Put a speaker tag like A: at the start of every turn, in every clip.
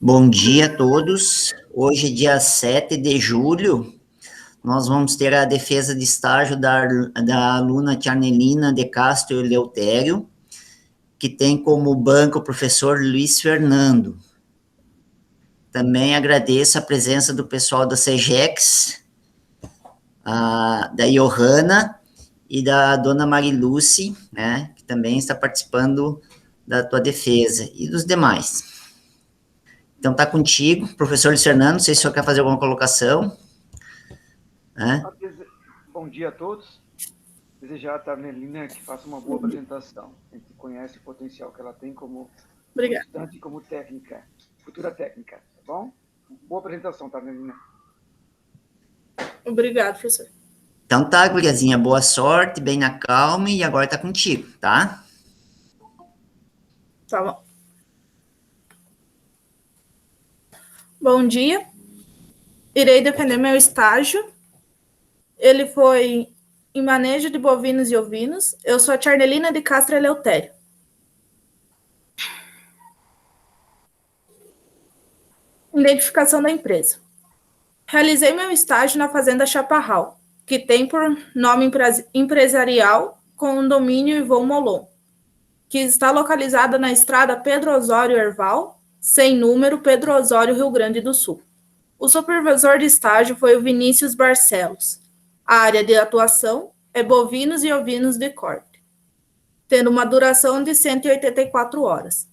A: Bom dia a todos. Hoje, dia 7 de julho, nós vamos ter a defesa de estágio da aluna Tiarnelina de Castro Eleutério, que tem como banco o professor Luiz Fernando. Também agradeço a presença do pessoal da CEGEX, da Johanna e da dona Mariluce, né, que também está participando da tua defesa, e dos demais. Então, tá contigo, professor Luiz Fernando, não sei se o senhor quer fazer alguma colocação.
B: Bom dia a todos. Desejar a Tiarnelina que faça uma boa apresentação. A gente conhece o potencial que ela tem como estudante e como técnica, futura técnica, tá bom? Boa apresentação, Tiarnelina.
C: Obrigado, professor.
A: Então tá, guriazinha, boa sorte, bem na calma, e agora tá contigo, tá?
C: Tá bom. Bom dia. Irei defender meu estágio. Ele foi em manejo de bovinos e ovinos. Eu sou a Tiarnelina de Castro Eleutério. Identificação da empresa. Realizei meu estágio na Fazenda Chaparral, que tem por nome empresarial Condomínio Ivon Molon, que está localizada na estrada Pedro Osório Herval, sem número, Pedro Osório, Rio Grande do Sul. O supervisor de estágio foi o Vinícius Barcelos. A área de atuação é bovinos e ovinos de corte, tendo uma duração de 184 horas.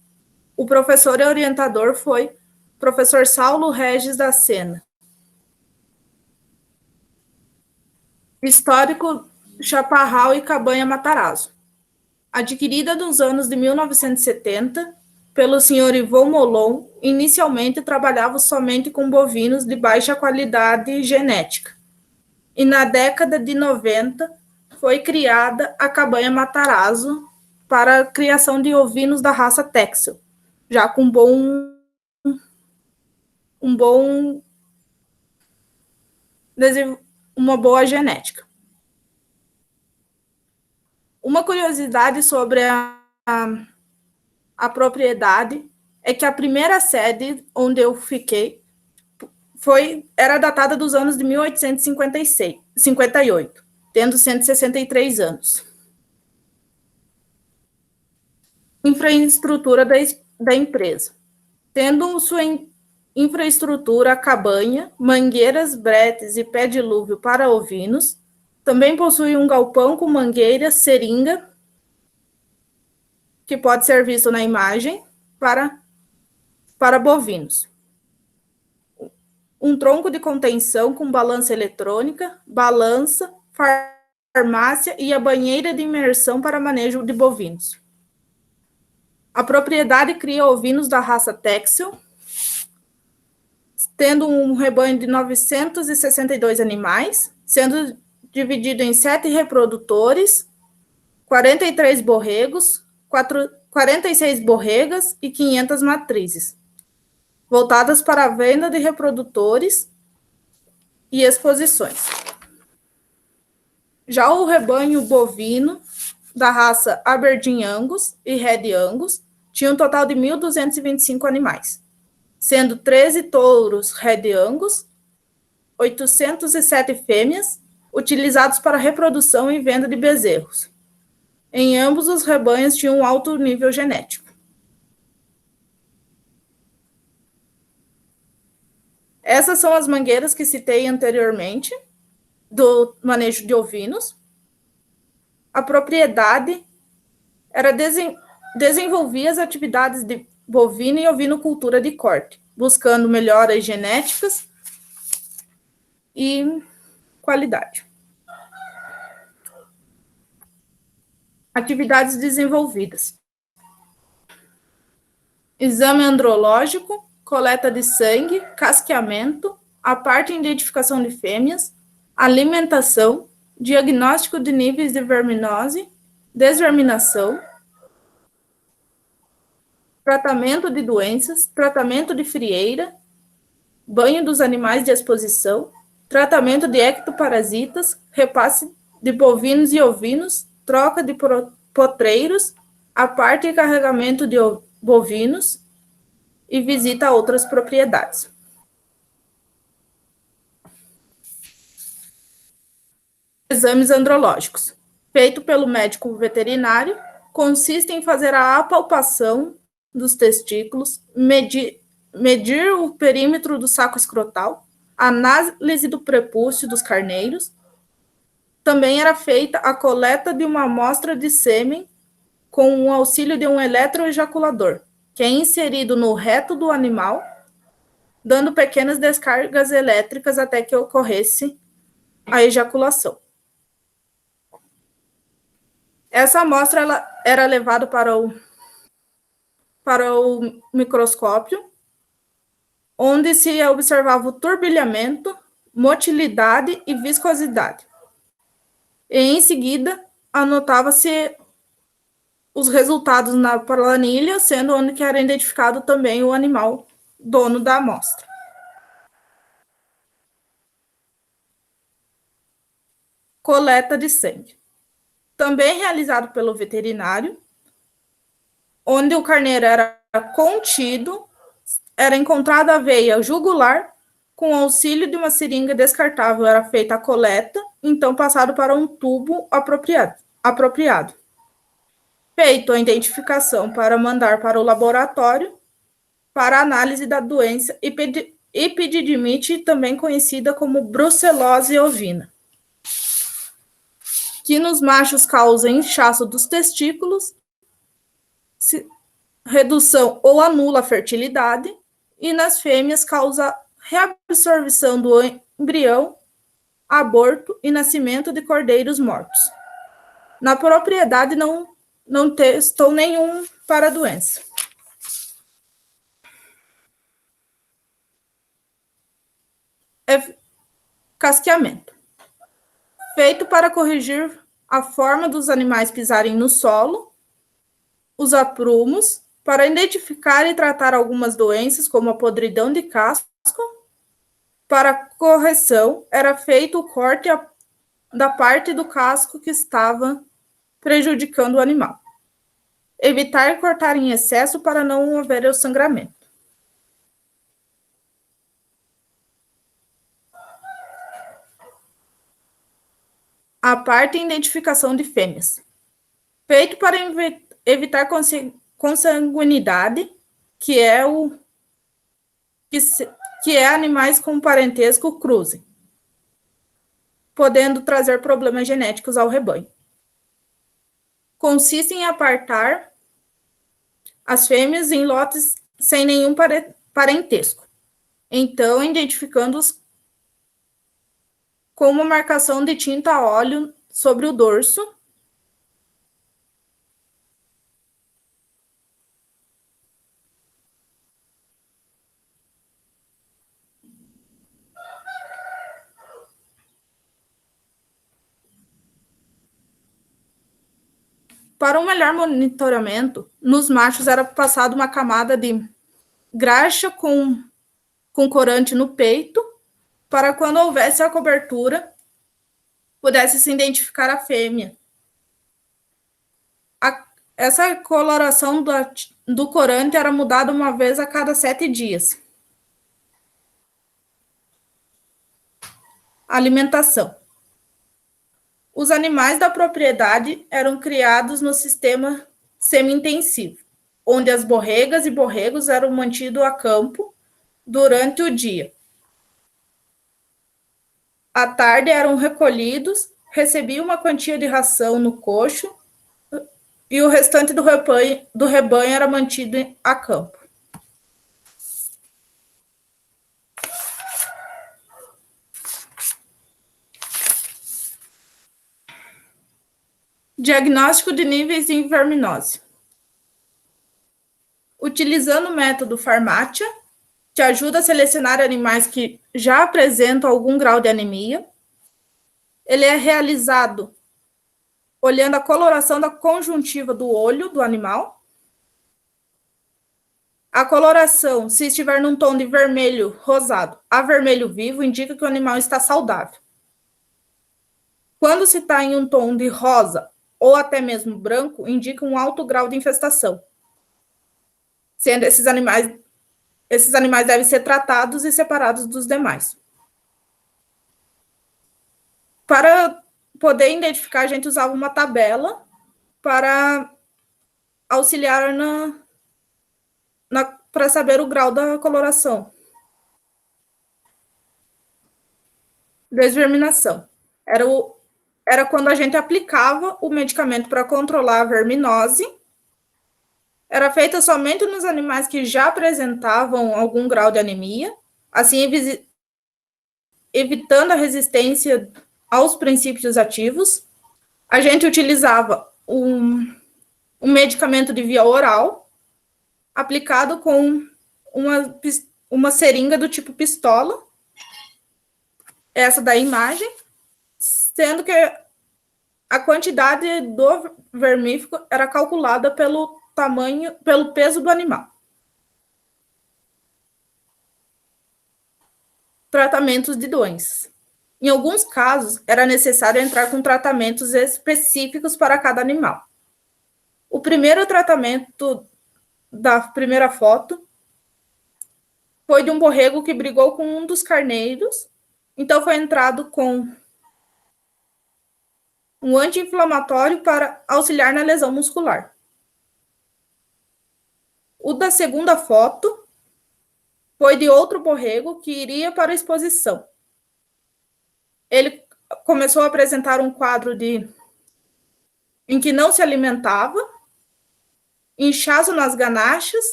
C: O professor e orientador foi o professor Saulo Regis da Sena. Histórico Chaparral e Cabanha Matarazzo. Adquirida nos anos de 1970 pelo senhor Ivon Molon, inicialmente trabalhava somente com bovinos de baixa qualidade genética. E na década de 90 foi criada a Cabanha Matarazzo para a criação de ovinos da raça Texel, já com uma boa genética. Uma curiosidade sobre a propriedade é que a primeira sede onde eu fiquei era datada dos anos de 1858, tendo 163 anos. Infraestrutura da empresa. Tendo sua infraestrutura cabanha, mangueiras, bretes e pé dilúvio para ovinos, também possui um galpão com mangueira, seringa, que pode ser visto na imagem, para bovinos. Um tronco de contenção com balança eletrônica, balança, farmácia e a banheira de imersão para manejo de bovinos. A propriedade cria ovinos da raça Texel, tendo um rebanho de 962 animais, sendo dividido em 7 reprodutores, 43 borregos, 46 borregas e 500 matrizes, voltadas para a venda de reprodutores e exposições. Já o rebanho bovino da raça Aberdeen Angus e Red Angus tinha um total de 1.225 animais, sendo 13 touros Red Angus, 807 fêmeas, utilizados para reprodução e venda de bezerros. Em ambos os rebanhos tinham um alto nível genético. Essas são as mangueiras que citei anteriormente, do manejo de ovinos. A propriedade desenvolvia as atividades de bovino e ovinocultura de corte, buscando melhoras genéticas e qualidade. Atividades desenvolvidas. Exame andrológico, coleta de sangue, casqueamento, a parte de identificação de fêmeas, alimentação, diagnóstico de níveis de verminose, desverminação, tratamento de doenças, tratamento de frieira, banho dos animais de exposição, tratamento de ectoparasitas, repasse de bovinos e ovinos, troca de potreiros, a parte e carregamento de bovinos e visita outras propriedades. Exames andrológicos. Feito pelo médico veterinário, consiste em fazer a apalpação dos testículos, medir o perímetro do saco escrotal, análise do prepúcio dos carneiros. Também era feita a coleta de uma amostra de sêmen com o auxílio de um eletroejaculador, que é inserido no reto do animal, dando pequenas descargas elétricas até que ocorresse a ejaculação. Essa amostra ela era levada para o microscópio, onde se observava o turbilhamento, motilidade e viscosidade. E, em seguida, anotava-se os resultados na planilha, sendo onde que era identificado também o animal dono da amostra. Coleta de sangue. Também realizado pelo veterinário, onde o carneiro era contido, era encontrada a veia jugular, com auxílio de uma seringa descartável era feita a coleta, então passado para um tubo apropriado. Feito a identificação para mandar para o laboratório para análise da doença epididimite, também conhecida como brucelose ovina, que nos machos causa inchaço dos testículos, redução ou anula a fertilidade, e nas fêmeas causa reabsorção do embrião, aborto e nascimento de cordeiros mortos. Na propriedade não testou nenhum para a doença. Casqueamento. Feito para corrigir a forma dos animais pisarem no solo, os aprumos, para identificar e tratar algumas doenças, como a podridão de casco. Para correção, era feito o corte da parte do casco que estava prejudicando o animal. Evitar cortar em excesso para não haver o sangramento. A parte e identificação de fêmeas. Feito para evitar consanguinidade, que é animais com parentesco cruzem, podendo trazer problemas genéticos ao rebanho. Consiste em apartar as fêmeas em lotes sem nenhum parentesco, então identificando-os com uma marcação de tinta a óleo sobre o dorso, para um melhor monitoramento, nos machos era passado uma camada de graxa com corante no peito, para quando houvesse a cobertura, pudesse se identificar a fêmea. Essa coloração do corante era mudada uma vez a cada 7 dias. Alimentação. Os animais da propriedade eram criados no sistema semi-intensivo, onde as borregas e borregos eram mantidos a campo durante o dia. À tarde eram recolhidos, recebiam uma quantia de ração no coxo e o restante do rebanho era mantido a campo. Diagnóstico de níveis de verminose. Utilizando o método Farmácia, que ajuda a selecionar animais que já apresentam algum grau de anemia, ele é realizado olhando a coloração da conjuntiva do olho do animal. A coloração, se estiver num tom de vermelho rosado a vermelho vivo, indica que o animal está saudável. Quando se está em um tom de rosa ou até mesmo branco, indica um alto grau de infestação, sendo esses animais esses animais devem ser tratados e separados dos demais. Para poder identificar, a gente usava uma tabela para auxiliar para saber o grau da coloração. Desverminação. Era quando a gente aplicava o medicamento para controlar a verminose. Era feita somente nos animais que já apresentavam algum grau de anemia, assim evitando a resistência aos princípios ativos. A gente utilizava um medicamento de via oral, aplicado com uma seringa do tipo pistola, essa da imagem, sendo que a quantidade do vermífugo era calculada pelo peso do animal. Tratamentos de doenças. Em alguns casos, era necessário entrar com tratamentos específicos para cada animal. O primeiro tratamento da primeira foto foi de um borrego que brigou com um dos carneiros, então foi entrado com um anti-inflamatório para auxiliar na lesão muscular. O da segunda foto foi de outro borrego que iria para a exposição. Ele começou a apresentar um quadro em que não se alimentava, inchaço nas ganachas,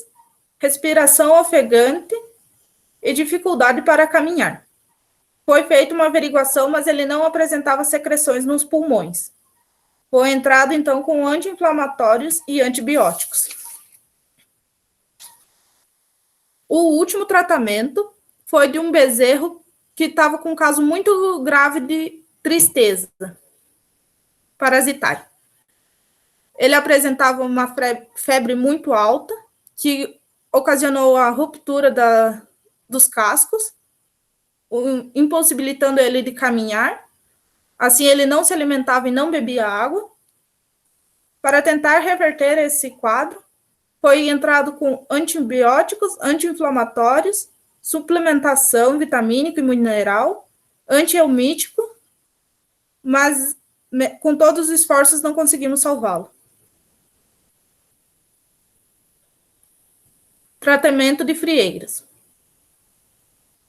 C: respiração ofegante e dificuldade para caminhar. Foi feita uma averiguação, mas ele não apresentava secreções nos pulmões. Foi entrado, então, com anti-inflamatórios e antibióticos. O último tratamento foi de um bezerro que estava com um caso muito grave de tristeza parasitária. Ele apresentava uma febre muito alta, que ocasionou a ruptura dos cascos, impossibilitando ele de caminhar. Assim, ele não se alimentava e não bebia água. Para tentar reverter esse quadro, foi entrado com antibióticos, anti-inflamatórios, suplementação vitamínica e mineral, antielmítico, mas com todos os esforços não conseguimos salvá-lo. Tratamento de frieiras.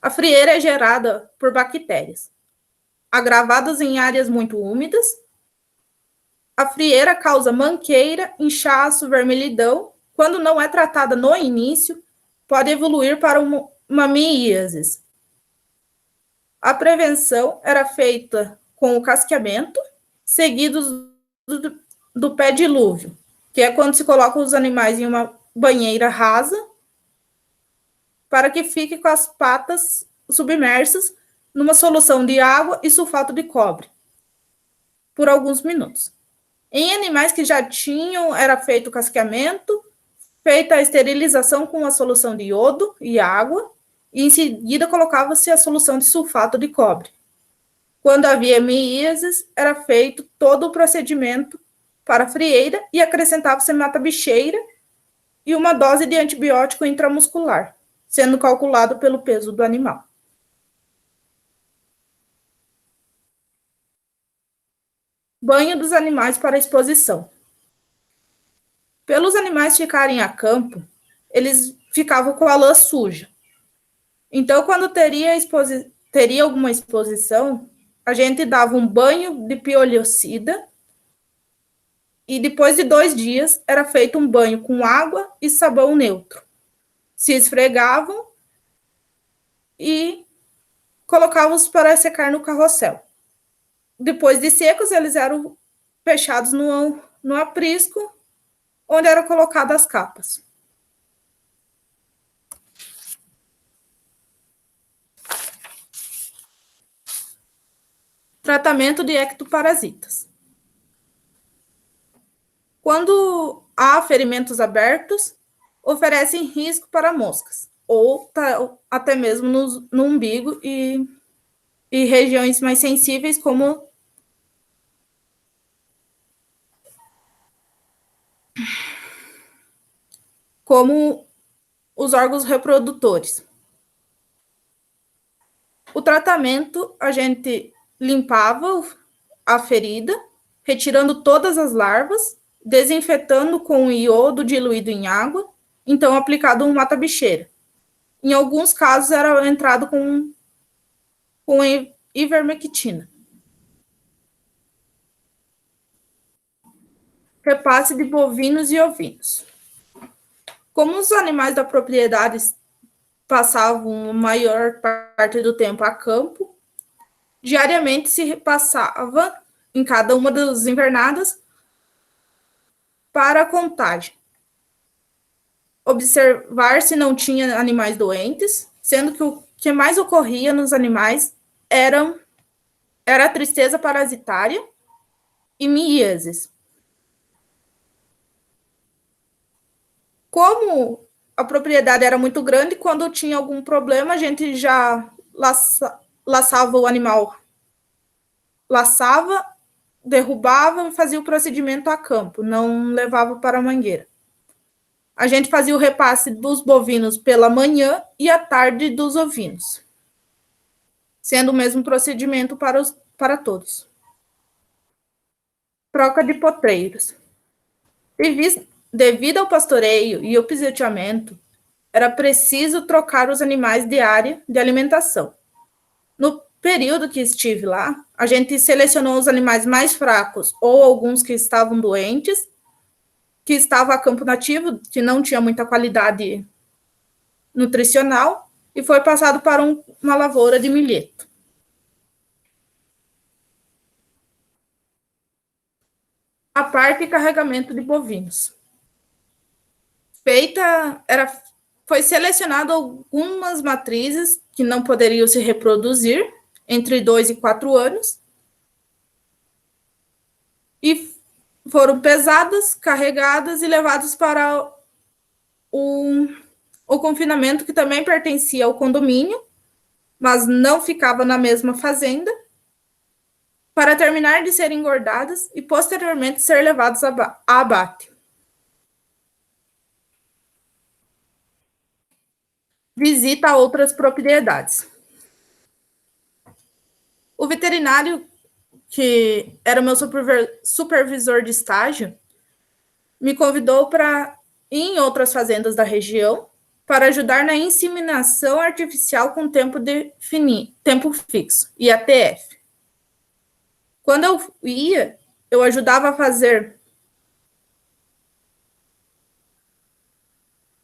C: A frieira é gerada por bactérias, agravadas em áreas muito úmidas. A frieira causa manqueira, inchaço, vermelhidão. Quando não é tratada no início, pode evoluir para uma miíase. A prevenção era feita com o casqueamento, seguido do pé dilúvio, que é quando se coloca os animais em uma banheira rasa, para que fique com as patas submersas numa solução de água e sulfato de cobre, por alguns minutos. Em animais que já era feito o casqueamento, feita a esterilização com a solução de iodo e água, e em seguida colocava-se a solução de sulfato de cobre. Quando havia miíases, era feito todo o procedimento para a frieira e acrescentava-se mata-bicheira e uma dose de antibiótico intramuscular, sendo calculado pelo peso do animal. Banho dos animais para exposição. Pelos animais ficarem a campo, eles ficavam com a lã suja. Então, quando teria alguma exposição, a gente dava um banho de piolhocida e depois de 2 dias era feito um banho com água e sabão neutro. Se esfregavam e colocavam-os para secar no carrossel. Depois de secos, eles eram fechados no aprisco, onde eram colocadas as capas. Tratamento de ectoparasitas. Quando há ferimentos abertos, oferecem risco para moscas, ou até mesmo no umbigo e regiões mais sensíveis, como os órgãos reprodutores. O tratamento, a gente limpava a ferida, retirando todas as larvas, desinfetando com iodo diluído em água, então aplicado um mata-bicheira. Em alguns casos, era entrado com ivermectina. Repasse de bovinos e ovinos. Como os animais da propriedade passavam a maior parte do tempo a campo, diariamente se repassava em cada uma das invernadas para a contagem. Observar se não tinha animais doentes, sendo que o que mais ocorria nos animais era a tristeza parasitária e miíases. Como a propriedade era muito grande, quando tinha algum problema, a gente já laçava o animal, laçava, derrubava e fazia o procedimento a campo, não levava para a mangueira. A gente fazia o repasse dos bovinos pela manhã e à tarde dos ovinos, sendo o mesmo procedimento para todos. Troca de potreiros. Devido ao pastoreio e ao pisoteamento, era preciso trocar os animais de área de alimentação. No período que estive lá, a gente selecionou os animais mais fracos ou alguns que estavam doentes, que estavam a campo nativo, que não tinha muita qualidade nutricional, e foi passado para uma lavoura de milheto. A parte e carregamento de bovinos. Foi selecionado algumas matrizes que não poderiam se reproduzir entre 2 e 4 anos e foram pesadas, carregadas e levadas para o confinamento, que também pertencia ao condomínio, mas não ficava na mesma fazenda, para terminar de ser engordadas e posteriormente ser levadas a abate. Visita a outras propriedades. O veterinário, que era o meu supervisor de estágio, me convidou para ir em outras fazendas da região para ajudar na inseminação artificial com tempo fixo, IATF. Quando eu ia, eu ajudava a fazer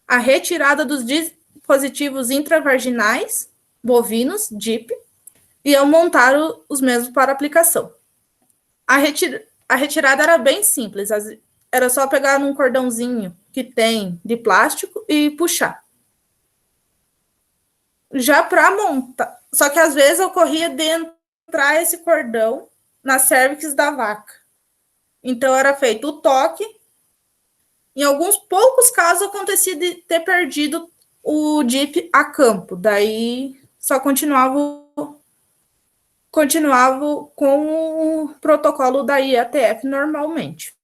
C: a retirada dos dispositivos intravaginais bovinos, DIP, e eu montar os mesmos para aplicação. A retirada era bem simples, era só pegar um cordãozinho que tem de plástico e puxar. Já para montar, só que às vezes ocorria de entrar esse cordão na cérvix da vaca. Então era feito o toque. Em alguns poucos casos acontecia de ter perdido o DIP a campo, daí só continuava com o protocolo da IATF normalmente,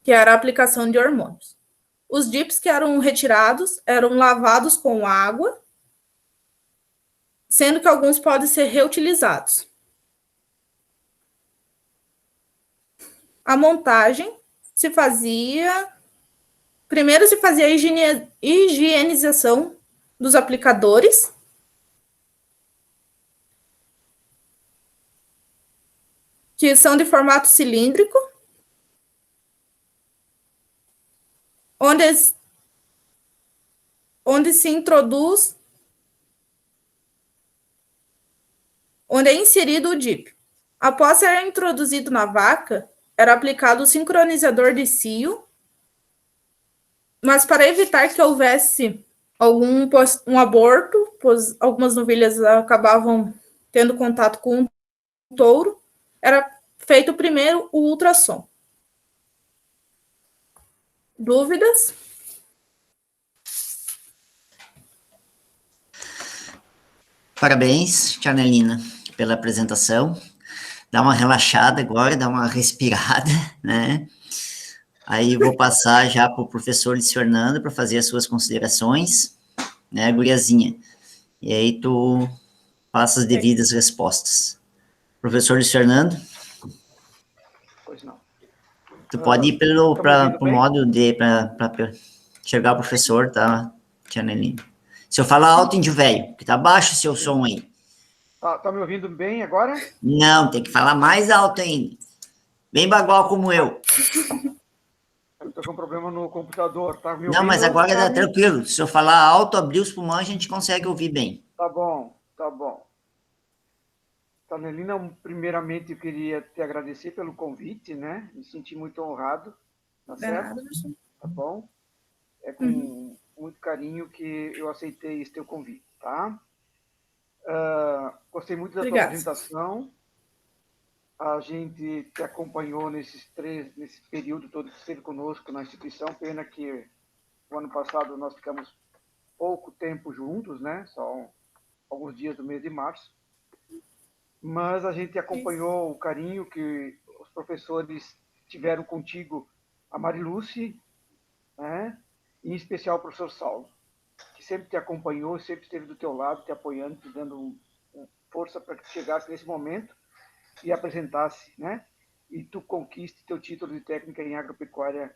C: que era a aplicação de hormônios. Os DIPs que eram retirados eram lavados com água, sendo que alguns podem ser reutilizados. A montagem primeiro se fazia a higienização dos aplicadores, que são de formato cilíndrico, onde se introduz, onde é inserido o DIP. Após ser introduzido na vaca, era aplicado o sincronizador de cio, mas para evitar que houvesse um aborto, pois algumas novilhas acabavam tendo contato com o touro, era feito primeiro o ultrassom. Dúvidas?
A: Parabéns, Tia Nelina, pela apresentação. Dá uma relaxada agora, dá uma respirada, né? Aí vou passar já para o professor Luiz Fernando para fazer as suas considerações. né, guriazinha? E aí tu passa as devidas respostas. Professor Luiz Fernando?
B: Pois não.
A: Tu pode ir para o modo para chegar o professor, tá, tia Nelina? Se eu falar alto, índio velho, que tá baixo o seu som aí.
B: Tá me ouvindo bem agora?
A: Não, tem que falar mais alto ainda. Bem bagual como eu.
B: Eu tô com um problema no computador, tá me ouvindo?
A: Não, mas agora dá tranquilo. Se eu falar alto, abrir os pulmões, a gente consegue ouvir bem.
B: Tá bom, tá bom. Tanelina, primeiramente eu queria te agradecer pelo convite, né? Me senti muito honrado, tá certo? Tá bom? É com muito carinho que eu aceitei esse teu convite, tá? Gostei muito da tua apresentação. A gente te acompanhou nesse período todo que esteve conosco na instituição. Pena que o ano passado nós ficamos pouco tempo juntos, né? Só alguns dias do mês de março. Mas a gente acompanhou o carinho que os professores tiveram contigo, a Mariluce, né? E em especial o professor Saulo, que sempre te acompanhou, sempre esteve do teu lado, te apoiando, te dando força para que chegasse nesse momento e apresentasse, né? E tu conquiste teu título de técnica em agropecuária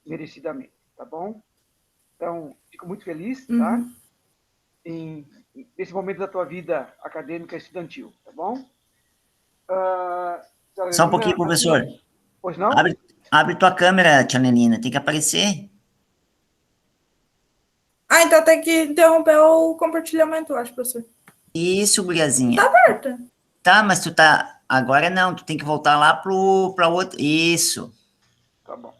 B: merecidamente, tá bom? Então, fico muito feliz, tá? Nesse momento da tua vida acadêmica e estudantil, tá bom?
A: Só um pouquinho, professor.
B: Pois não?
A: Abre tua câmera, tia Nelina, tem que aparecer.
C: Então tem que interromper o compartilhamento, eu acho, professor.
A: Isso, guriazinha.
C: Tá aberta.
A: Tá, mas tu tá... Agora não, tu tem que voltar lá para outro... Isso.
B: Tá bom.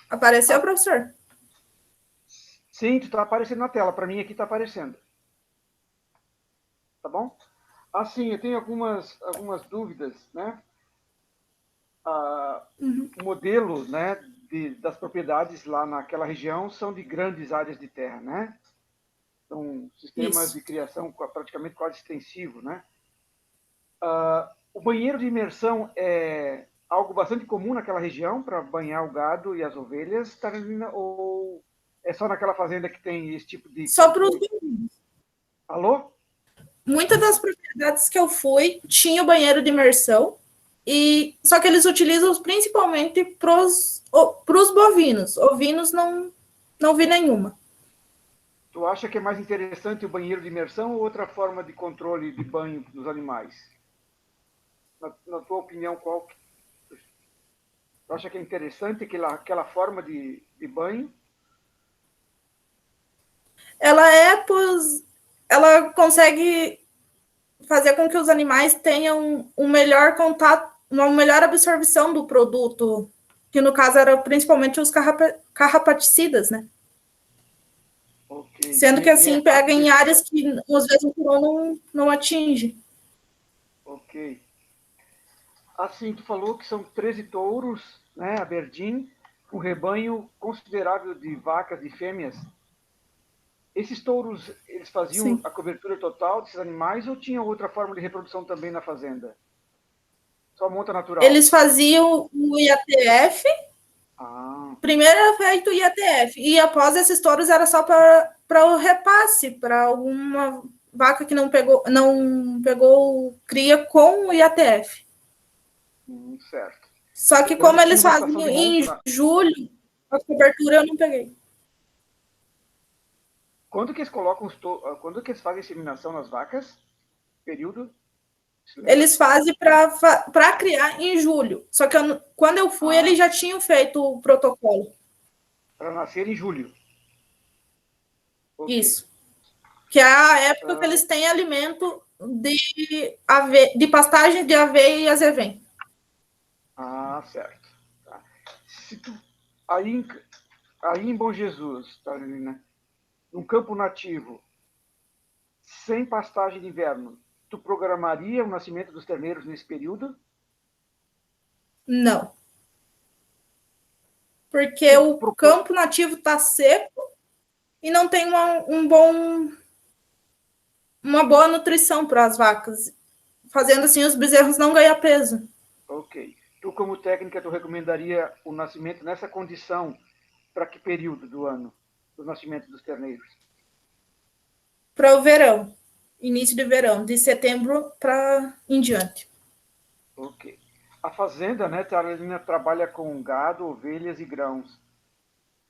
C: Apareceu, professor?
B: Sim, tu tá aparecendo na tela. Para mim aqui tá aparecendo. Tá bom? Assim, eu tenho algumas dúvidas, né? O modelo, né, das propriedades lá naquela região são de grandes áreas de terra, né? São sistemas de criação praticamente quase extensivos, né? O banheiro de imersão é algo bastante comum naquela região para banhar o gado e as ovelhas, Tarelina, ou é só naquela fazenda que tem esse tipo de...
C: Só para os bovinos.
B: Alô?
C: Muitas das propriedades que eu fui tinha o banheiro de imersão, só que eles utilizam principalmente para os bovinos. Ovinos não vi nenhuma.
B: Tu acha que é mais interessante o banheiro de imersão ou outra forma de controle de banho dos animais? Na tua opinião, qual? Tu acha que é interessante aquela forma de banho?
C: Ela consegue fazer com que os animais tenham um melhor contato, uma melhor absorção do produto, que no caso era principalmente os carrapaticidas, né?
B: Okay.
C: Sendo que assim pega em áreas que às vezes o furão não atinge.
B: Ok. Assim, tu falou que são 13 touros, né, a Berdim, um rebanho considerável de vacas e fêmeas. Esses touros, eles faziam a cobertura total desses animais ou tinha outra forma de reprodução também na fazenda? Só monta natural?
C: Eles faziam o IATF. Primeiro era feito o IATF. E após esses touros era só para o repasse, para alguma vaca que não pegou cria com o IATF.
B: Certo.
C: Só que como eles faziam em julho, a cobertura eu não peguei.
B: Quando que eles colocam quando que eles fazem inseminação nas vacas? Período?
C: Eles fazem para criar em julho. Só que quando eu fui, eles já tinham feito o protocolo.
B: Para nascer em julho.
C: Okay. Isso. Que é a época que eles têm alimento de pastagem de aveia e azevém.
B: Certo. Tá. Aí em Bom Jesus, tá, Helena? Num campo nativo, sem pastagem de inverno, tu programaria o nascimento dos terneiros nesse período?
C: Não. Porque o campo nativo está seco e não tem uma boa nutrição para as vacas. Fazendo assim, os bezerros não ganham peso.
B: Ok. Tu, como técnica, tu recomendaria o nascimento nessa condição para que período do ano? do nascimento dos terneiros?
C: Para o verão, início de verão, de setembro para em diante.
B: Ok. A fazenda, né, Carolina, trabalha com gado, ovelhas e grãos.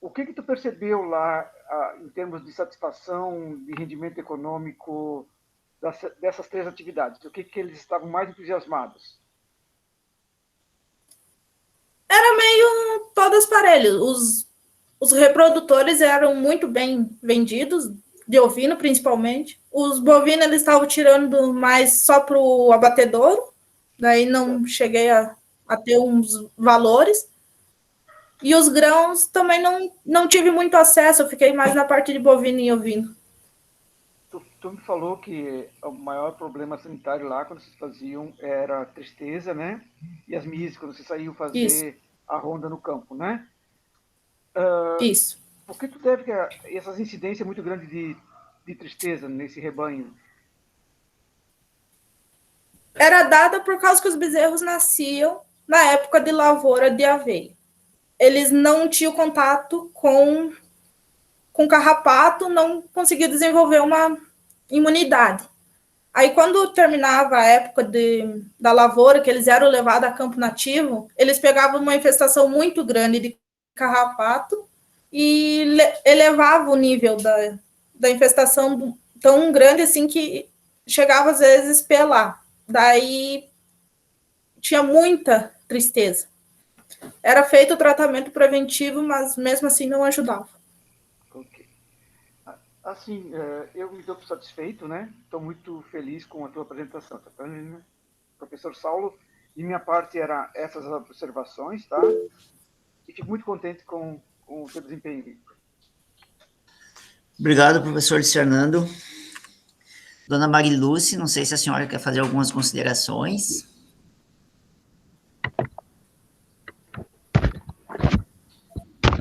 B: O que tu percebeu lá em termos de satisfação, de rendimento econômico dessas três atividades? O que eles estavam mais entusiasmados?
C: Era meio todas parelhas. Os reprodutores eram muito bem vendidos, de ovino principalmente. Os bovinos eles estavam tirando mais só para o abatedouro, daí não cheguei a ter uns valores. E os grãos também não tive muito acesso, eu fiquei mais na parte de bovino e ovino.
B: Tu me falou que o maior problema sanitário lá, quando vocês faziam, era a tristeza, né? E as mises, quando vocês saíam fazer a ronda no campo, né?
C: Isso.
B: Por que tu deve que essas incidências muito grandes de tristeza nesse rebanho?
C: Era dada por causa que os bezerros nasciam na época de lavoura de aveia. Eles não tinham contato com carrapato, não conseguiam desenvolver uma imunidade. Aí, quando terminava a época da lavoura, que eles eram levados a campo nativo, eles pegavam uma infestação muito grande de carrapato e elevava o nível da infestação tão grande assim que chegava às vezes a pelar. Daí tinha muita tristeza. Era feito o tratamento preventivo, mas mesmo assim não ajudava.
B: Ok. Assim, eu me dou satisfeito, né? Estou muito feliz com a tua apresentação, tá, professor Saulo? De minha parte, eram essas observações, tá? E fico muito contente com o seu desempenho.
A: Obrigado, professor Luiz Fernando. Dona Mariluce, não sei se a senhora quer fazer algumas considerações.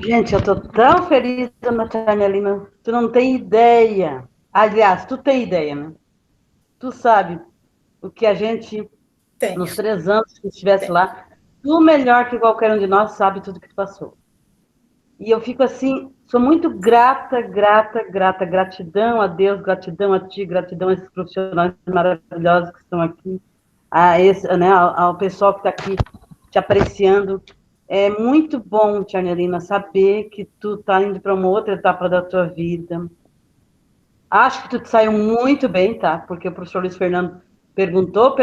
D: Gente, eu tô tão feliz, dona Carmelina, tu não tem ideia. Aliás, tu tem ideia, né? Tu sabe o que a gente, nos 3 anos que estivesse lá, tu melhor que qualquer um de nós sabe tudo que tu passou. E eu fico assim, sou muito grata, gratidão a Deus, gratidão a ti, gratidão a esses profissionais maravilhosos que estão aqui, ao pessoal que está aqui te apreciando. É muito bom, Tia Arnelina, saber que tu tá indo para uma outra etapa da tua vida. Acho que tu te saiu muito bem, tá? Porque o professor Luiz Fernando perguntou,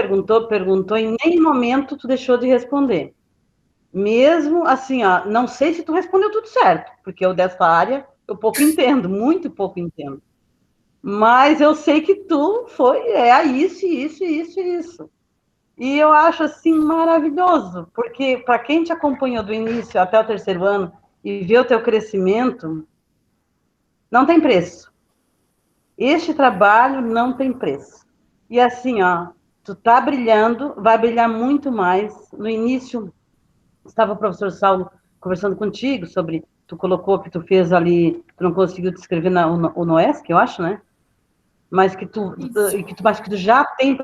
D: e em nenhum momento tu deixou de responder. Mesmo assim, não sei se tu respondeu tudo certo, porque eu dessa área eu pouco entendo, muito pouco entendo. Mas eu sei que tu foi, isso. E eu acho, assim, maravilhoso, porque para quem te acompanhou do início até o 3º ano e vê o teu crescimento, não tem preço. Este trabalho não tem preço. E assim, tu tá brilhando, vai brilhar muito mais. No início, estava o professor Saulo conversando contigo sobre, tu colocou que tu fez ali, tu não conseguiu te inscrever o Noesc, eu acho, né? Mas que tu já tem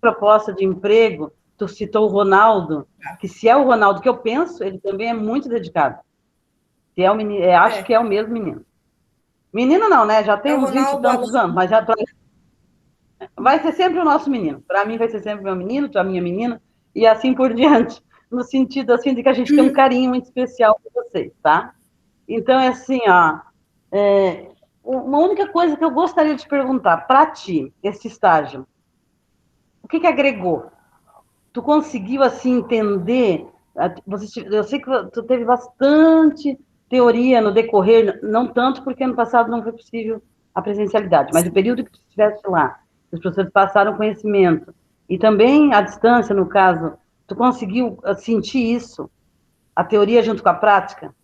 D: proposta de emprego, tu citou o Ronaldo, que se é o Ronaldo que eu penso, ele também é muito dedicado. Se é o menino, acho que é o mesmo menino. Menino não, né? Já tem uns 20 e tantos anos, mas já vai ser sempre o nosso menino. Para mim vai ser sempre meu menino, tu a minha menina, e assim por diante, no sentido assim de que a gente tem um carinho muito especial por vocês, tá? Então é assim, uma única coisa que eu gostaria de perguntar para ti, esse estágio, o que agregou? Tu conseguiu, assim, entender? Eu sei que tu teve bastante teoria no decorrer, não tanto porque ano passado não foi possível a presencialidade, mas o período que tu estivesse lá, os professores passaram conhecimento, e também a distância, no caso, tu conseguiu sentir isso, a teoria junto com a prática?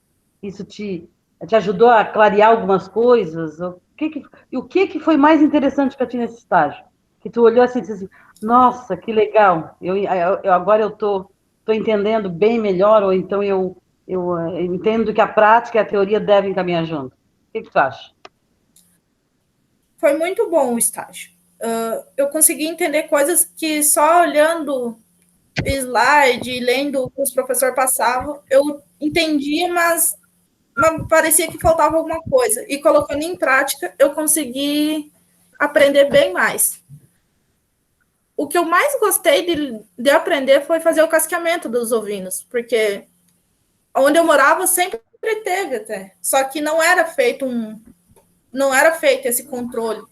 D: Isso te ajudou a clarear algumas coisas? O que foi mais interessante para ti nesse estágio? Que tu olhou assim e disse assim, nossa, que legal, agora eu estou entendendo bem melhor, ou então eu entendo que a prática e a teoria devem caminhar junto. O que tu acha?
C: Foi muito bom o estágio. Eu consegui entender coisas que só olhando slide, lendo o que os professores passavam, eu entendia, mas mas parecia que faltava alguma coisa. E colocando em prática, eu consegui aprender bem mais. O que eu mais gostei de aprender foi fazer o casqueamento dos ovinos, porque onde eu morava sempre teve até, só que não era feito esse controle.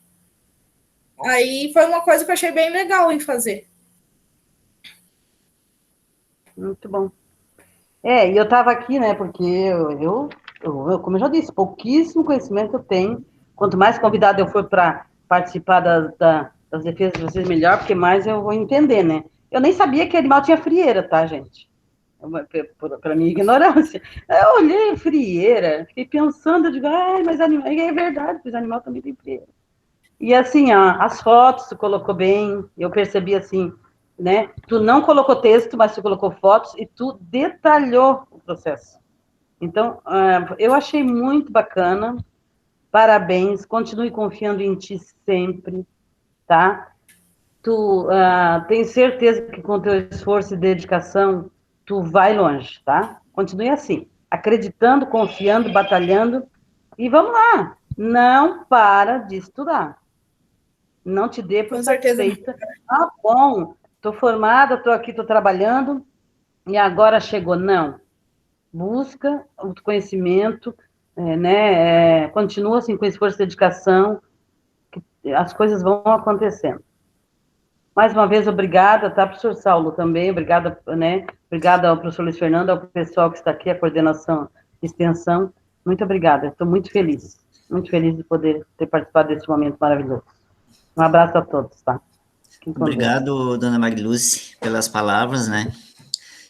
C: Aí foi uma coisa que eu achei bem legal em fazer.
D: Muito bom. E eu estava aqui, né, porque eu, como eu já disse, pouquíssimo conhecimento eu tenho. Quanto mais convidado eu for para participar das defesas de vocês, melhor, porque mais eu vou entender, né? Eu nem sabia que animal tinha frieira, tá, gente? Pela minha ignorância. Eu olhei frieira, fiquei pensando, eu digo, mas animal, é verdade, os animais também têm frieira. E assim, as fotos tu colocou bem, eu percebi assim, né? Tu não colocou texto, mas tu colocou fotos e tu detalhou o processo. Então, eu achei muito bacana, parabéns, continue confiando em ti sempre, tá? Tu tem certeza que com teu esforço e dedicação, tu vai longe, tá? Continue assim, acreditando, confiando, batalhando, e vamos lá, não para de estudar. Não te dê por satisfeita. Bom, estou formada, estou aqui, estou trabalhando, e agora chegou. Não. Busca o conhecimento, né? Continua assim com esforço e dedicação, que as coisas vão acontecendo. Mais uma vez, obrigada, tá, professor Saulo, também, obrigada, né? Obrigada ao professor Luiz Fernando, ao pessoal que está aqui, a coordenação de extensão. Muito obrigada, estou muito feliz de poder ter participado desse momento maravilhoso. Um abraço a todos, tá?
A: Obrigado, dona Mariluce, pelas palavras, né?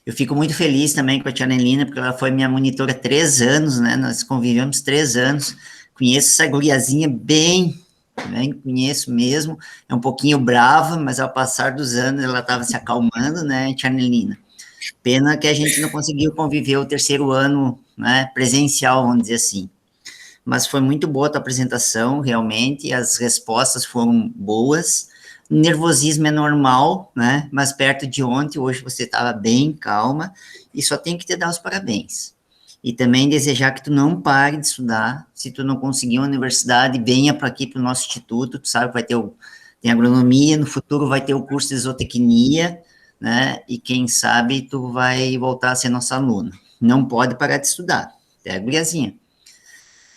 A: Eu fico muito feliz também com a tia Nelina, porque ela foi minha monitora há 3 anos, né? Nós convivemos 3 anos. Conheço essa guriazinha bem, conheço mesmo. É um pouquinho brava, mas ao passar dos anos ela estava se acalmando, né, tia Nelina? Pena que a gente não conseguiu conviver o 3º ano, né, presencial, vamos dizer assim. Mas foi muito boa a tua apresentação, realmente, as respostas foram boas. O nervosismo é normal, né? Mas perto de ontem, hoje você estava bem calma, e só tem que te dar os parabéns. E também desejar que tu não pare de estudar. Se tu não conseguir uma universidade, venha para aqui para o nosso instituto, tu sabe que vai ter tem agronomia, no futuro vai ter o curso de zootecnia, né? E quem sabe tu vai voltar a ser nossa aluna. Não pode parar de estudar. É, guriazinha.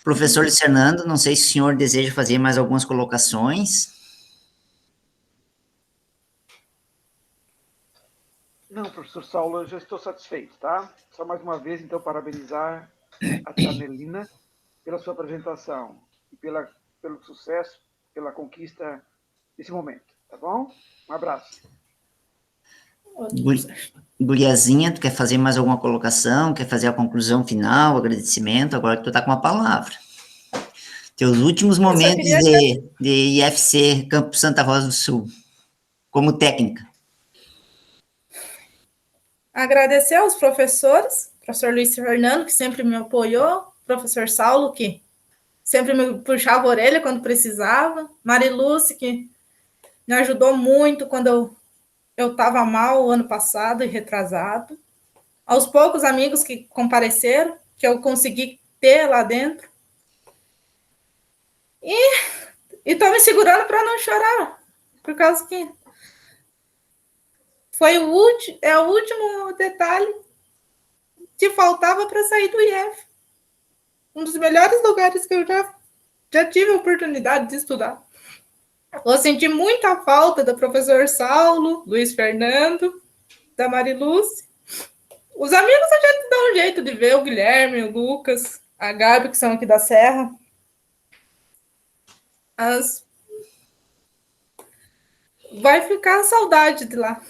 A: Professor Luiz Fernando, não sei se o senhor deseja fazer mais algumas colocações.
B: Não, professor Saulo, eu já estou satisfeito, tá? Só mais uma vez, então, parabenizar a tia Nelina pela sua apresentação e pelo sucesso, pela conquista desse momento, tá bom? Um abraço.
A: Guriazinha, tu quer fazer mais alguma colocação? Quer fazer a conclusão final, agradecimento? Agora que tu tá com a palavra. Teus últimos momentos de IFC Campo Santa Rosa do Sul, como técnica.
C: Agradecer aos professores, professor Luiz Fernando, que sempre me apoiou, professor Saulo, que sempre me puxava a orelha quando precisava, Mariluce, que me ajudou muito quando eu estava mal o ano passado e retrasado, aos poucos amigos que compareceram, que eu consegui ter lá dentro, e estou me segurando para não chorar, por causa que foi o último detalhe que faltava para sair do IF. Um dos melhores lugares que eu já tive a oportunidade de estudar. Eu senti muita falta do professor Saulo, Luiz Fernando, da Mariluce. Os amigos a gente dá um jeito de ver, o Guilherme, o Lucas, a Gabi, que são aqui da Serra. Vai ficar a saudade de lá.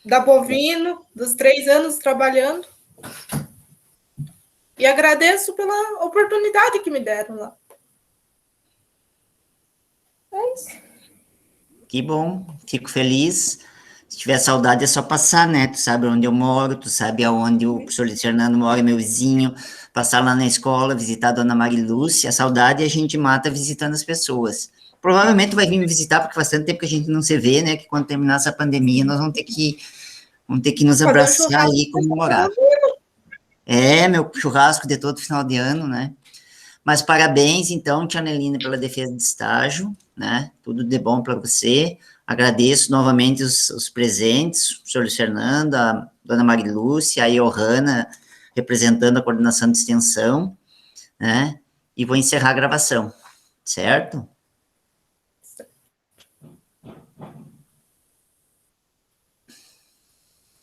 C: Da Bovino, dos 3 anos trabalhando. E agradeço pela oportunidade que me deram lá. É isso.
A: Que bom, fico feliz. Se tiver saudade é só passar, né? Tu sabe onde eu moro, tu sabe aonde o professor Luiz Fernando mora, meu vizinho, passar lá na escola, visitar a dona Marilúcia. A saudade a gente mata visitando as pessoas. Provavelmente tu vai vir me visitar, porque faz tanto tempo que a gente não se vê, né? Que quando terminar essa pandemia, nós vamos ter que nos abraçar e comemorar. É, meu churrasco de todo final de ano, né? Mas parabéns, então, Tia Nelina, pela defesa de estágio, né? Tudo de bom para você. Agradeço novamente os presentes, o senhor Luiz Fernando, a dona Marilúcia, a Johanna, representando a coordenação de extensão, né? E vou encerrar a gravação, certo?